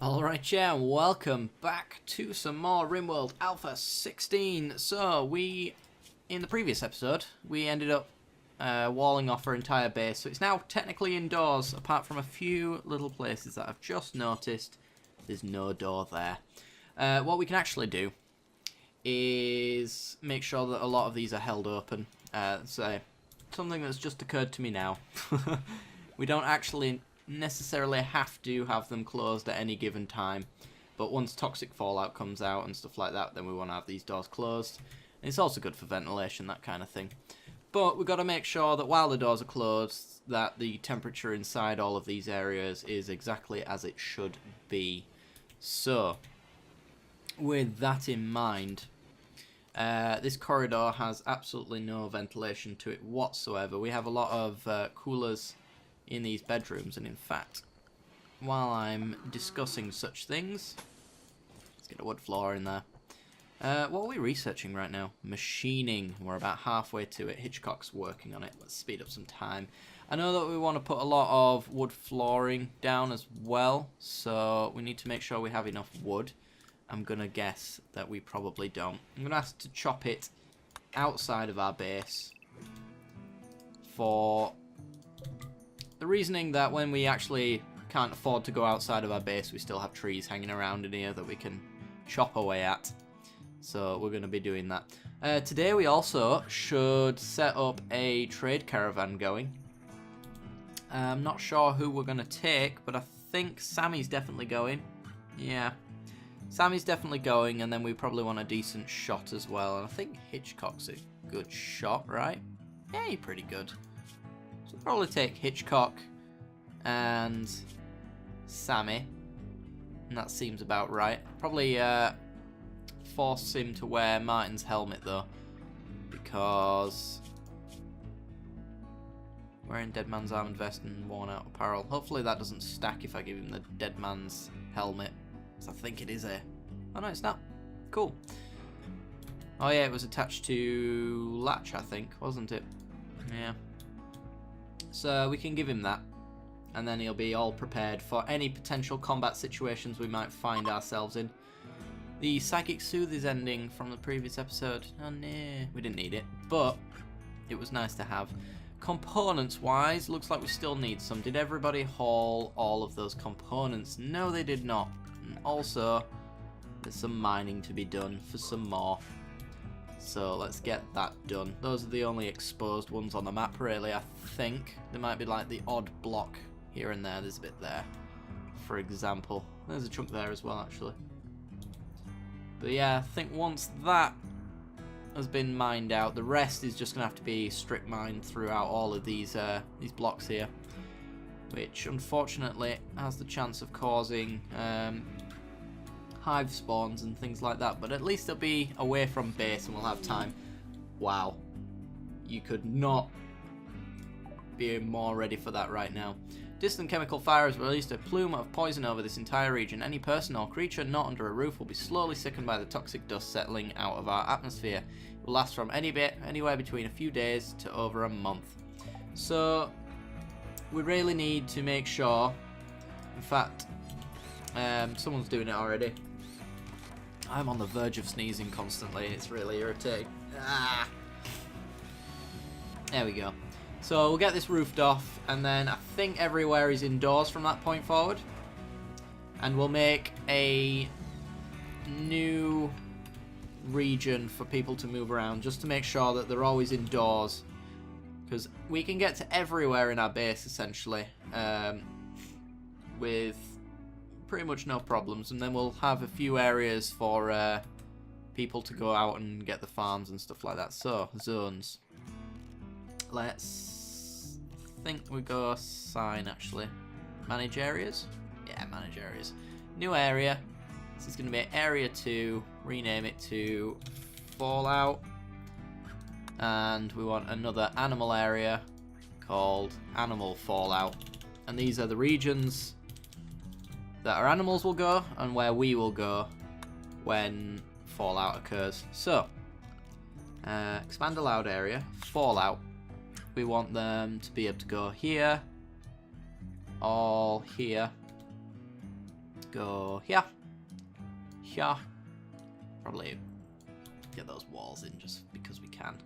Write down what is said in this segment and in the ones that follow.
Alright, yeah, welcome back to some more Rimworld Alpha 16. So, in the previous episode, we ended up walling off our entire base. So it's now technically indoors, apart from a few little places that I've just noticed. There's no door there. What we can actually do is make sure that a lot of these are held open. So, something that's just occurred to me now. We don't actually necessarily have to have them closed at any given time, but once toxic fallout comes out and stuff like that, then we want to have these doors closed. And it's also good for ventilation, that kind of thing. But we've got to make sure that while the doors are closed, that the temperature inside all of these areas is exactly as it should be. So, with that in mind, this corridor has absolutely no ventilation to it whatsoever. We have a lot of coolers in these bedrooms, and in fact, while I'm discussing such things, let's get a wood floor in there. What are we researching right now? Machining. We're about halfway to it. Hitchcock's working on it. Let's speed up some time. I know that we want to put a lot of wood flooring down as well, so we need to make sure we have enough wood. I'm gonna guess that we probably don't. I'm gonna ask to chop it outside of our base for the reasoning that when we actually can't afford to go outside of our base, we still have trees hanging around in here that we can chop away at. So we're going to be doing that. Today we also should set up a trade caravan going. I'm not sure who we're going to take, but I think Sammy's definitely going. Yeah, Sammy's definitely going, and then we probably want a decent shot as well. And I think Hitchcock's a good shot, right? Yeah, you're pretty good. So we'll probably take Hitchcock and Sammy, and that seems about right. Probably force him to wear Martin's helmet though, because wearing Dead Man's armored vest and worn out apparel. Hopefully that doesn't stack if I give him the Dead Man's helmet. So I think it is a... Oh no, it's not. Cool. Oh yeah, it was attached to latch, I think, wasn't it? Yeah. So we can give him that, and then he'll be all prepared for any potential combat situations we might find ourselves in. The Psychic Soothe is ending from the previous episode. Oh no, we didn't need it, but it was nice to have. Components wise, looks like we still need some. Did everybody haul all of those components? No, they did not. And also, there's some mining to be done for some more. So let's get that done. Those are the only exposed ones on the map, really, I think. There might be like the odd block here and there. There's a bit there, for example. There's a chunk there as well, actually. But yeah, I think once that has been mined out, the rest is just going to have to be strip mined throughout all of these blocks here, which unfortunately has the chance of causing hive spawns and things like that, but at least they'll be away from base and we'll have time. Wow, you could not be more ready for that right now. Distant chemical fire has released a plume of poison over this entire region. Any person or creature not under a roof will be slowly sickened by the toxic dust settling out of our atmosphere. It will last from anywhere between a few days to over a month. So we really need to make sure, in fact, someone's doing it already. I'm on the verge of sneezing constantly. It's really irritating. Ah. There we go. So we'll get this roofed off, and then I think everywhere is indoors from that point forward. And we'll make a new region for people to move around, just to make sure that they're always indoors. Because we can get to everywhere in our base, essentially, with pretty much no problems, and then we'll have a few areas for people to go out and get the farms and stuff like that. So, zones. Let's think we go assign, actually. Manage areas? Yeah, manage areas. New area. This is going to be area 2. Rename it to Fallout. And we want another animal area called Animal Fallout. And these are the regions that our animals will go and where we will go when fallout occurs. So, expand allowed area, fallout. We want them to be able to go here, all here, go here. Here. Probably get those walls in just because we can.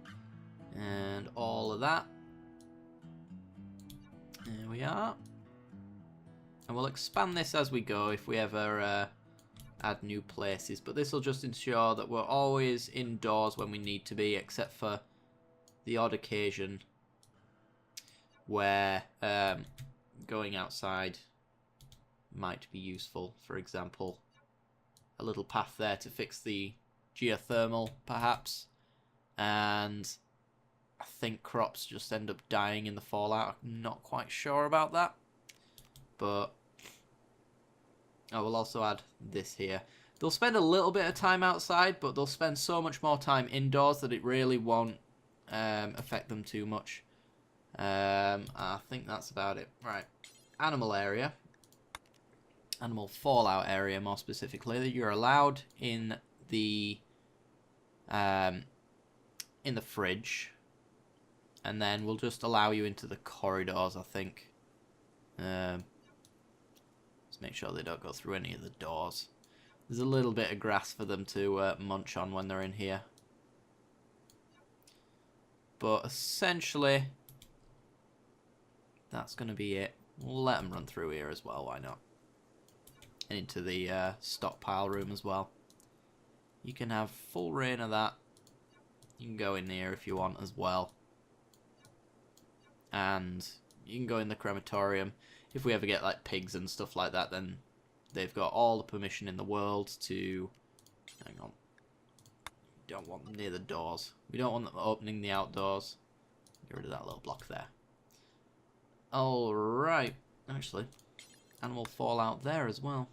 And all of that. There we are. And we'll expand this as we go if we ever add new places. But this will just ensure that we're always indoors when we need to be, except for the odd occasion where going outside might be useful. For example, a little path there to fix the geothermal, perhaps. And I think crops just end up dying in the fallout. I'm not quite sure about that. But I will also add this here. They'll spend a little bit of time outside, but they'll spend so much more time indoors that it really won't affect them too much. I think that's about it. Right. Animal area. Animal fallout area, more specifically, that you're allowed in the fridge, and then we'll just allow you into the corridors, I think. Let's make sure they don't go through any of the doors. There's a little bit of grass for them to munch on when they're in here. But essentially, that's going to be it. We'll let them run through here as well, why not? And into the stockpile room as well. You can have full reign of that. You can go in here if you want as well. And you can go in the crematorium. If we ever get like pigs and stuff like that, then they've got all the permission in the world to... Hang on. Don't want them near the doors. We don't want them opening the outdoors. Get rid of that little block there. Alright. Actually, animal fallout there as well.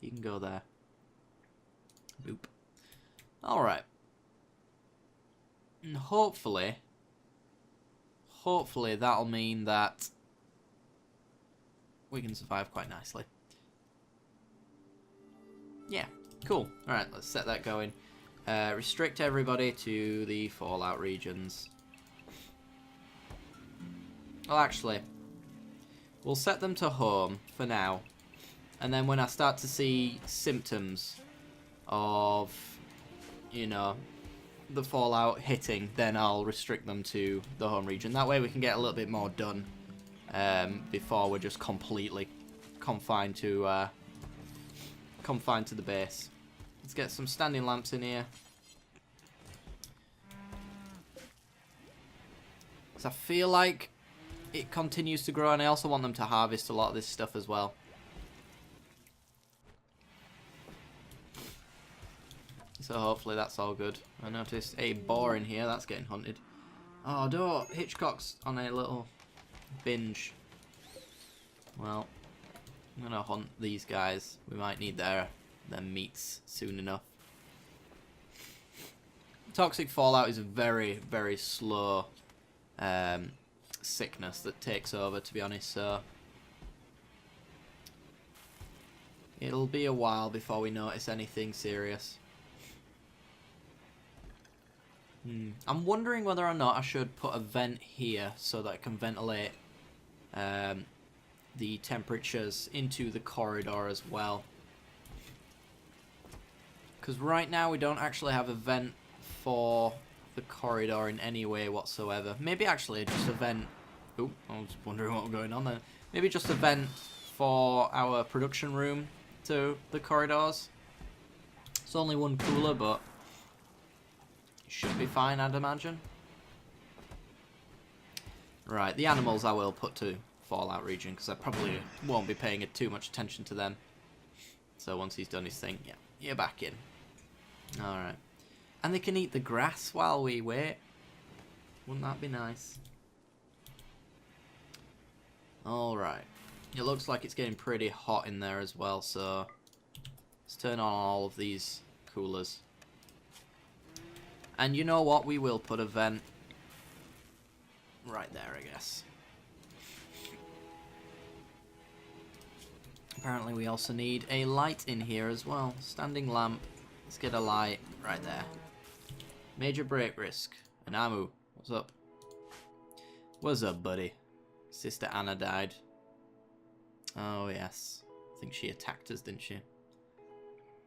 You can go there. Boop. Alright. And hopefully that'll mean that we can survive quite nicely. Yeah, cool. Alright, let's set that going. Restrict everybody to the fallout regions. Well, actually, we'll set them to home for now. And then when I start to see symptoms of, you know, the fallout hitting, then I'll restrict them to the home region. That way we can get a little bit more done before we're just completely confined to the base. Let's get some standing lamps in here. Because I feel like it continues to grow, and I also want them to harvest a lot of this stuff as well. So hopefully that's all good. I noticed a boar in here. That's getting hunted. Oh, no. Hitchcock's on a little binge. Well, I'm going to hunt these guys. We might need their meats soon enough. Toxic fallout is a very, very slow sickness that takes over, to be honest. So it'll be a while before we notice anything serious. I'm wondering whether or not I should put a vent here so that I can ventilate the temperatures into the corridor as well. Because right now we don't actually have a vent for the corridor in any way whatsoever. Maybe actually just a vent... Oh, I was wondering what was going on there. Maybe just a vent for our production room to the corridors. It's only one cooler, but... should be fine, I'd imagine. Right, the animals I will put to fallout region, because I probably won't be paying too much attention to them. So once he's done his thing, yeah, you're back in. Alright. And they can eat the grass while we wait. Wouldn't that be nice? Alright. It looks like it's getting pretty hot in there as well, so let's turn on all of these coolers. And you know what? We will put a vent right there, I guess. Apparently we also need a light in here as well. Standing lamp. Let's get a light right there. Major break risk. And Amu, what's up? What's up, buddy? Sister Anna died. Oh, yes. think she attacked us, didn't she?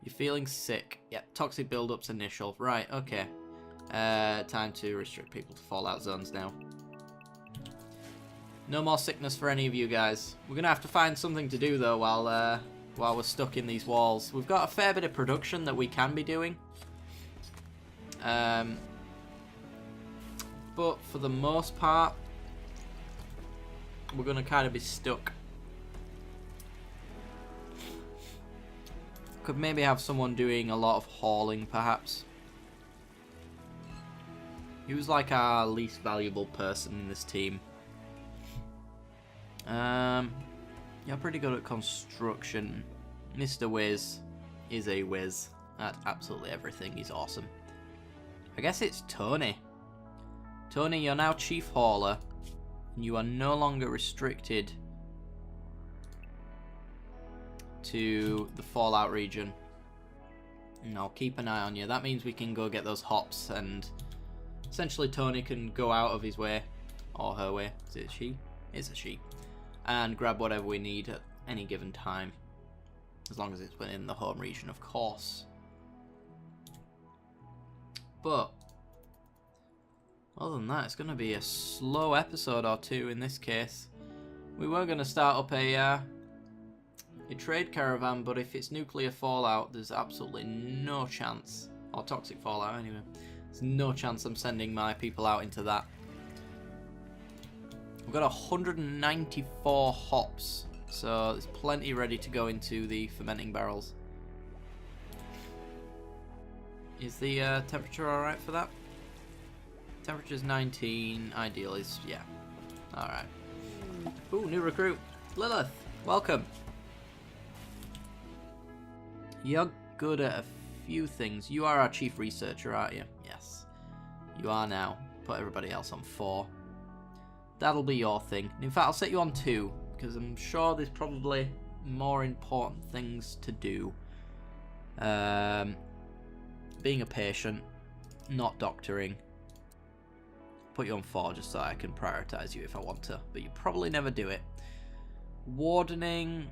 You're feeling sick. Yep, toxic build-up's initial. Right, okay. Time to restrict people to fallout zones now. No more sickness for any of you guys. We're gonna have to find something to do though while we're stuck in these walls. We've got a fair bit of production that we can be doing. But for the most part, we're gonna kind of be stuck. Could maybe have someone doing a lot of hauling, perhaps. Who's like our least valuable person in this team? You're pretty good at construction. Mr. Wiz is a whiz at absolutely everything. He's awesome. I guess it's Tony. Tony, you're now Chief Hauler. And you are no longer restricted to the Fallout region. And I'll keep an eye on you. That means we can go get those hops, and essentially Tony can go out of his way, or her way. Is it she? It's a she. And grab whatever we need at any given time. As long as it's within the home region, of course. But other than that, it's going to be a slow episode or two in this case. We were going to start up a trade caravan, but if it's nuclear fallout, there's absolutely no chance, or toxic fallout anyway, there's no chance I'm sending my people out into that. We've got 194 hops, so there's plenty ready to go into the fermenting barrels. Is the temperature alright for that? Temperature's 19, ideal is, yeah. Alright. Ooh, new recruit. Lilith, welcome. You're good at a few things. You are our chief researcher, aren't you? Yes. You are now. Put everybody else on 4. That'll be your thing. In fact, I'll set you on 2, because I'm sure there's probably more important things to do. Being a patient, not doctoring. Put you on 4 just so I can prioritize you if I want to, but you probably never do it. Wardening.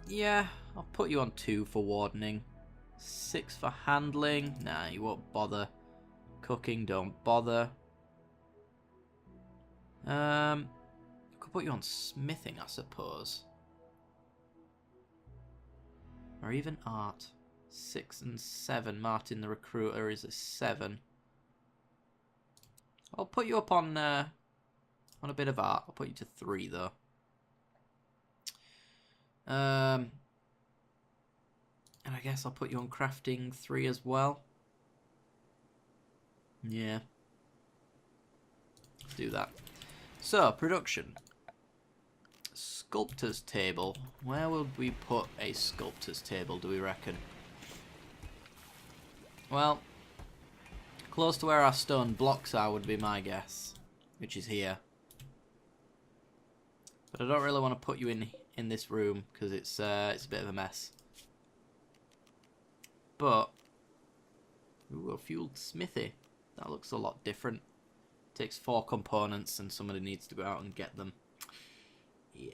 Yeah, I'll put you on 2 for wardening. 6 for handling. Nah, you won't bother. Cooking, don't bother. I could put you on smithing, I suppose. Or even art. 6 and 7. Martin the recruiter is a 7. I'll put you up on a bit of art. I'll put you to 3 though. And I guess I'll put you on crafting 3 as well. Yeah. Let's do that. So, production. Sculptor's table. Where would we put a sculptor's table, do we reckon? Well, close to where our stone blocks are would be my guess, which is here. But I don't really want to put you in this room because it's a bit of a mess. But ooh, a fueled smithy. That looks a lot different. Takes 4 components and somebody needs to go out and get them. Yeah.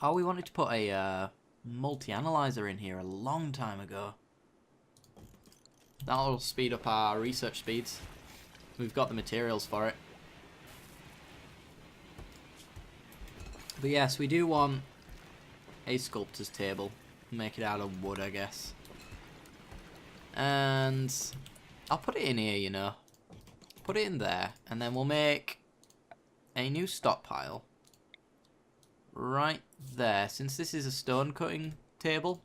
Oh, we wanted to put a multi-analyzer in here a long time ago. That'll speed up our research speeds. We've got the materials for it. But yes, we do want a sculptor's table. Make it out of wood, I guess. And I'll put it in here, you know. Put it in there, and then we'll make a new stockpile right there. Since this is a stone cutting table,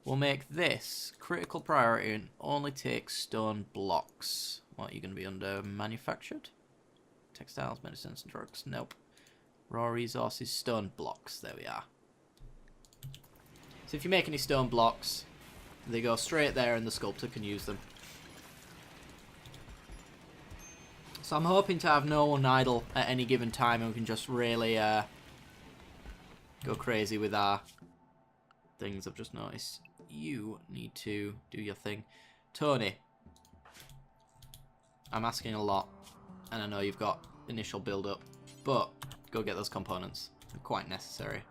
we'll make this critical priority and only take stone blocks. What, are you going to be under manufactured? Textiles, medicines, and drugs. Nope. Raw resources, stone blocks. There we are. So if you make any stone blocks, they go straight there and the sculptor can use them. So I'm hoping to have no one idle at any given time and we can just really go crazy with our things. I've just noticed you need to do your thing. Tony, I'm asking a lot and I know you've got initial build up, but go get those components. They're quite necessary.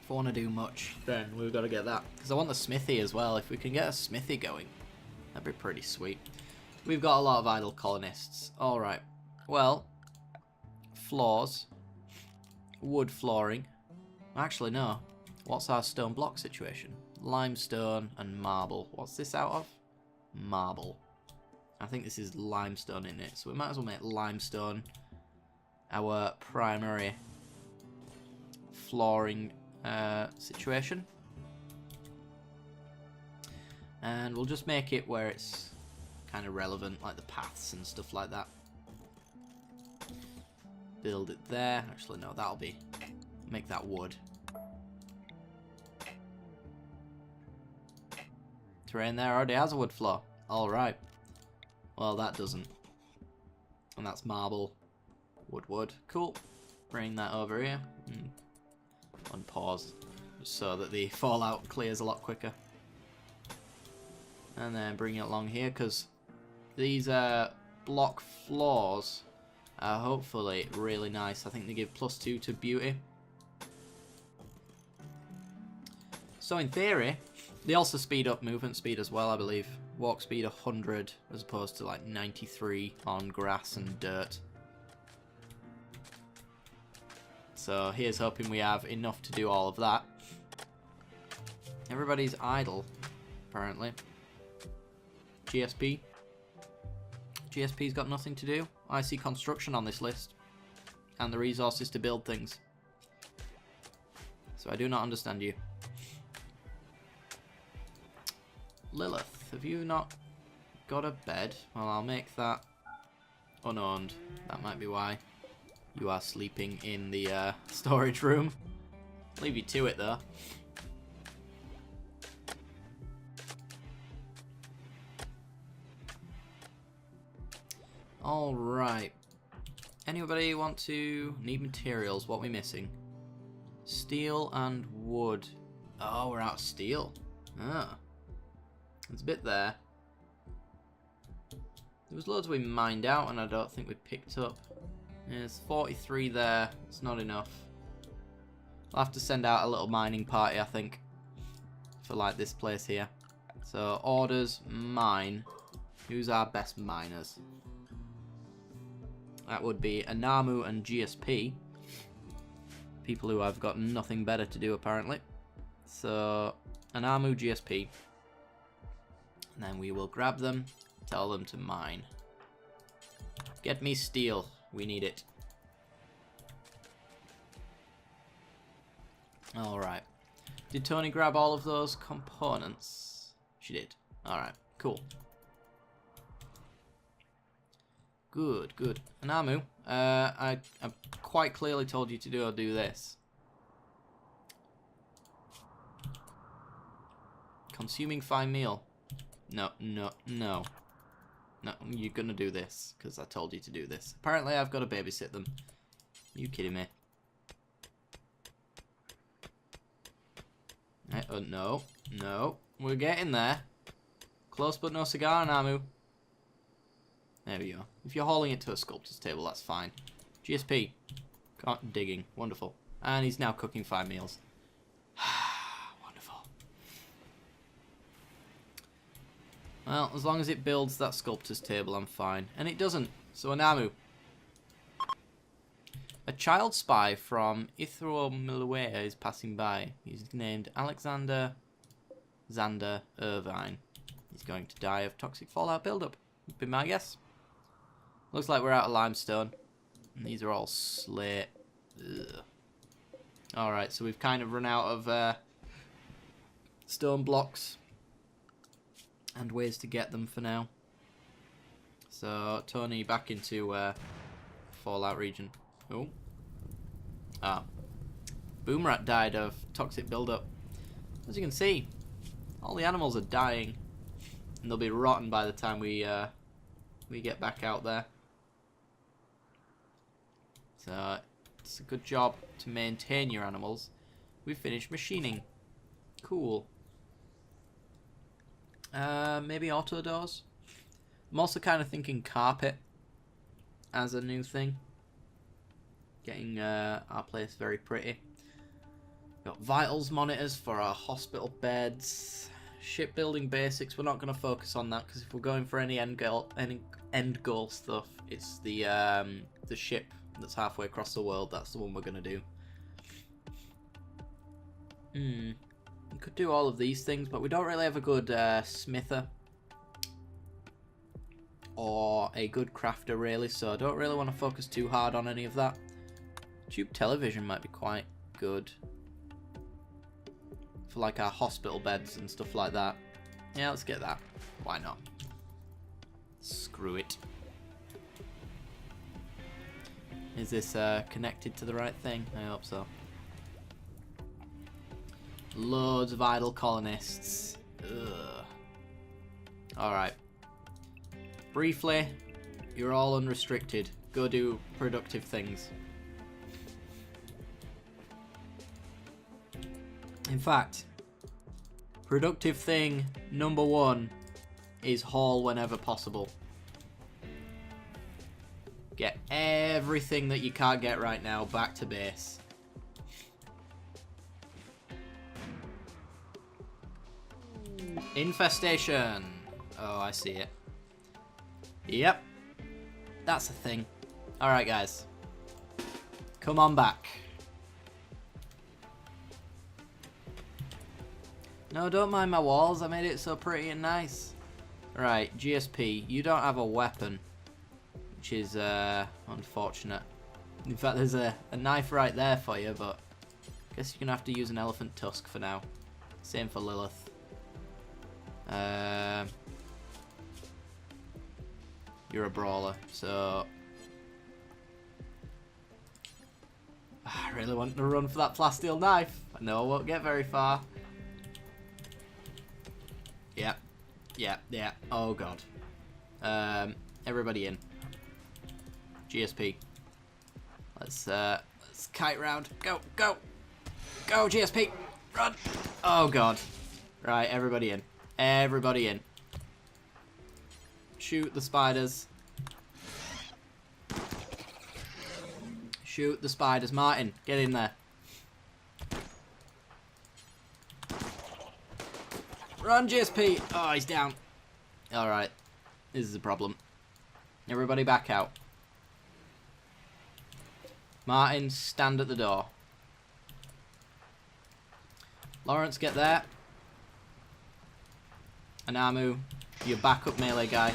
If I want to do much, then we've got to get that. Because I want the smithy as well. If we can get a smithy going, that'd be pretty sweet. We've got a lot of idle colonists. Alright. Well, floors. Wood flooring. Actually, no. What's our stone block situation? Limestone and marble. What's this out of? Marble. I think this is limestone in it. So we might as well make limestone our primary flooring situation. And we'll just make it where it's kind of relevant, like the paths and stuff like that. Build it there. Actually, no, that'll be... Make that wood. Terrain there already has a wood floor. Alright. Well, that doesn't. And that's marble. Wood. Cool. Bring that over here. Unpause. Just so that the fallout clears a lot quicker. And then bring it along here, because these block floors are hopefully really nice. I think they give +2 to beauty. So in theory, they also speed up movement speed as well, I believe. Walk speed 100 as opposed to like 93 on grass and dirt. So here's hoping we have enough to do all of that. Everybody's idle, apparently. GSP. GSP's got nothing to do. I see construction on this list. And the resources to build things. So I do not understand you. Lilith, have you not got a bed? Well, I'll make that unowned. That might be why you are sleeping in the storage room. Leave you to it, though. Alright. Anybody want to... Need materials? What are we missing? Steel and wood. Oh, we're out of steel. Ah. There's a bit there. There was loads we mined out and I don't think we picked up. There's 43 there. It's not enough. I'll have to send out a little mining party, I think. For like this place here. So, orders, mine. Who's our best miners? That would be Anamu and GSP. People who have got nothing better to do, apparently. So, Anamu, GSP. And then we will grab them, tell them to mine. Get me steel. We need it. Alright. Did Tony grab all of those components? She did. Alright, cool. Good. Anamu, I quite clearly told you to do this. Consuming fine meal. No, you're gonna do this, because I told you to do this. Apparently I've got to babysit them. Are you kidding me? No. We're getting there. Close but no cigar, Namu. There we go. If you're hauling it to a sculptor's table, that's fine. GSP. Digging. Wonderful. And he's now cooking 5 meals. Wonderful. Well, as long as it builds that sculptor's table, I'm fine. And it doesn't. So, Anamu. A child spy from Ithromiluea is passing by. He's named Alexander Xander Irvine. He's going to die of toxic fallout buildup. Would be my guess. Looks like we're out of limestone. And these are all slate. Alright, so we've kind of run out of stone blocks and ways to get them for now. So, Tony, back into Fallout region. Oh. Ah. Boomrat died of toxic buildup. As you can see, all the animals are dying. And they'll be rotten by the time we get back out there. So, it's a good job to maintain your animals. We've finished machining. Cool. Maybe auto doors? I'm also kind of thinking carpet. as a new thing. Getting our place very pretty. Got vitals monitors for our hospital beds. Shipbuilding basics, we're not going to focus on that because if we're going for any end goal stuff, it's the ship that's halfway across the world. That's the one we're going to do. We could do all of these things, but we don't really have a good smither or a good crafter really, so I don't really want to focus too hard on any of that. Tube television might be quite good for like our hospital beds and stuff like that. Yeah, let's get that. Why not? Screw it. Is this connected to the right thing? I hope so. Loads of idle colonists. Ugh. Alright. Briefly, you're all unrestricted. Go do productive things. In fact, productive thing number 1 is haul whenever possible. Get everything that you can't get right now back to base. Infestation. Oh, I see it. Yep. That's a thing. Alright, guys. Come on back. No, don't mind my walls. I made it so pretty and nice. Right, GSP. You don't have a weapon, which is unfortunate. In fact, there's a knife right there for you, but I guess you're going to have to use an elephant tusk for now. Same for Lilith. You're a brawler, so I really want to run for that plasteel knife. I know I won't get very far. Yeah, yeah, yeah. Oh god. Everybody in. GSP. Let's kite round. Go, go, go, GSP. Run. Oh god. Right, everybody in. Everybody in. Shoot the spiders. Shoot the spiders. Martin, get in there. Run, GSP. Oh, he's down. Alright. This is a problem. Everybody back out. Martin, stand at the door. Lawrence, get there. Anamu, your backup melee guy.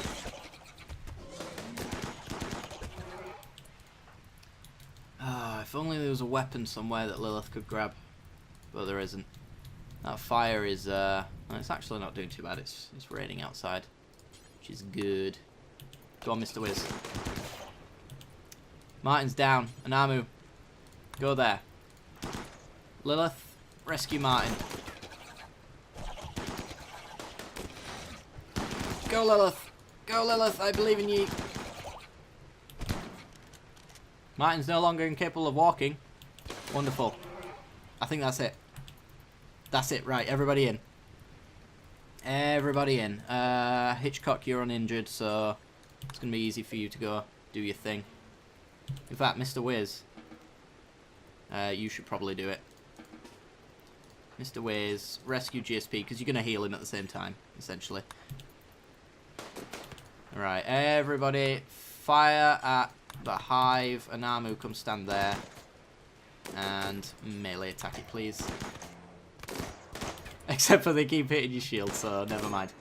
If only there was a weapon somewhere that Lilith could grab. But there isn't. That fire is, well, it's actually not doing too bad. It's raining outside, which is good. Go on, Mr. Wiz. Martin's down. Anamu, go there. Lilith, rescue Martin. Go, Lilith. Go, Lilith. I believe in you. Martin's no longer incapable of walking. Wonderful. I think that's it. That's it. Right, everybody in. Everybody in. Hitchcock, you're uninjured, so it's going to be easy for you to go do your thing. In fact, Mr. Wiz, you should probably do it. Mr. Wiz, rescue GSP, because you're going to heal him at the same time, essentially. Alright, everybody fire at the hive. Anamu, come stand there. And melee attack it, please. Except for they keep hitting your shield, so never mind.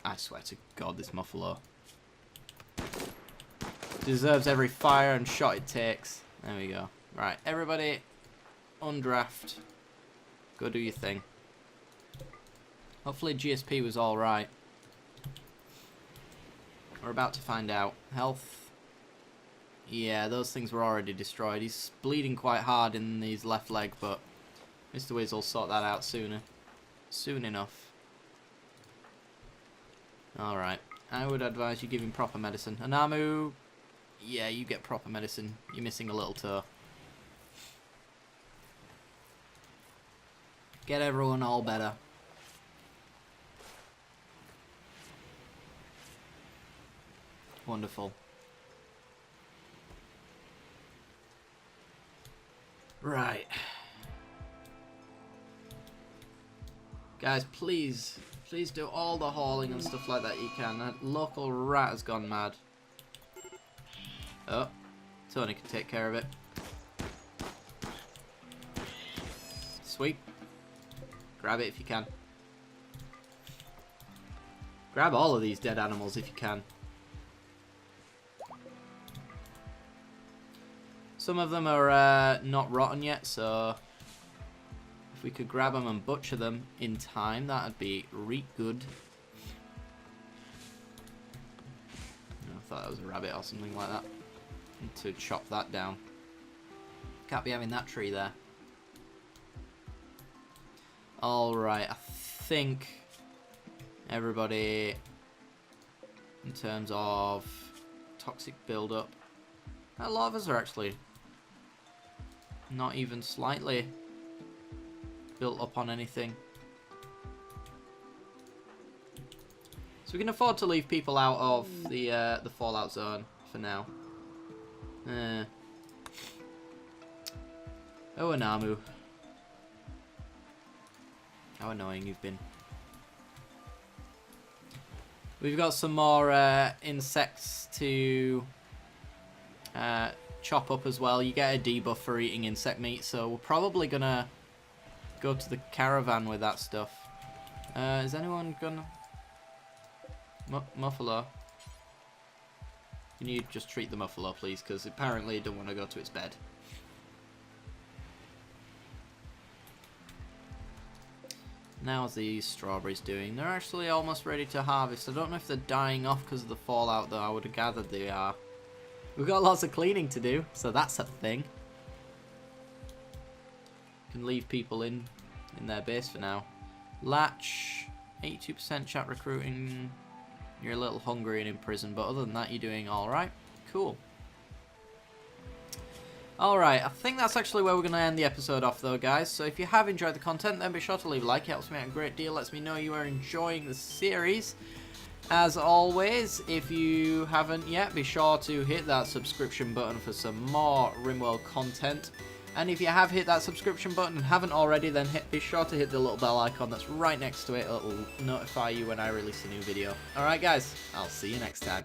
I swear to God, this Muffalo deserves every fire and shot it takes. There we go. Right, everybody undraft. Go do your thing. Hopefully GSP was alright. We're about to find out. Health. Yeah, those things were already destroyed. He's bleeding quite hard in his left leg, but Mr. Wiz will sort that out soon enough. Alright. I would advise you give him proper medicine. Anamu, yeah, you get proper medicine. You're missing a little toe. Get everyone all better. Wonderful. Right. Guys, please do all the hauling and stuff like that you can. That local rat has gone mad. Oh, Tony can take care of it. Sweet. Grab it if you can. Grab all of these dead animals if you can. Some of them are not rotten yet, so if we could grab them and butcher them in time, that'd be real good. I thought that was a rabbit or something like that. Need to chop that down. Can't be having that tree there. Alright, I think everybody, in terms of toxic build-up, a lot of us are actually not even slightly built up on anything. So we can afford to leave people out of the fallout zone for now. Oh, Anamu. How annoying you've been. We've got some more insects to chop up as well. You get a debuff for eating insect meat, so we're probably gonna go to the caravan with that stuff. Is anyone gonna... Muffalo? Can you just treat the Muffalo, please? Because apparently it don't want to go to its bed. How's these strawberries doing? They're actually almost ready to harvest. I don't know if they're dying off because of the fallout, though. I would have gathered they are. We've got lots of cleaning to do, so that's a thing. Can leave people in their base for now. Latch, 82% chat recruiting. You're a little hungry and in prison, but other than that, you're doing alright. Cool. Alright, I think that's actually where we're going to end the episode off though, guys. So if you have enjoyed the content, then be sure to leave a like. It helps me out a great deal. Lets me know you are enjoying the series. As always, if you haven't yet, be sure to hit that subscription button for some more Rimworld content. And if you have hit that subscription button and haven't already, then be sure to hit the little bell icon that's right next to it. It'll notify you when I release a new video. Alright guys, I'll see you next time.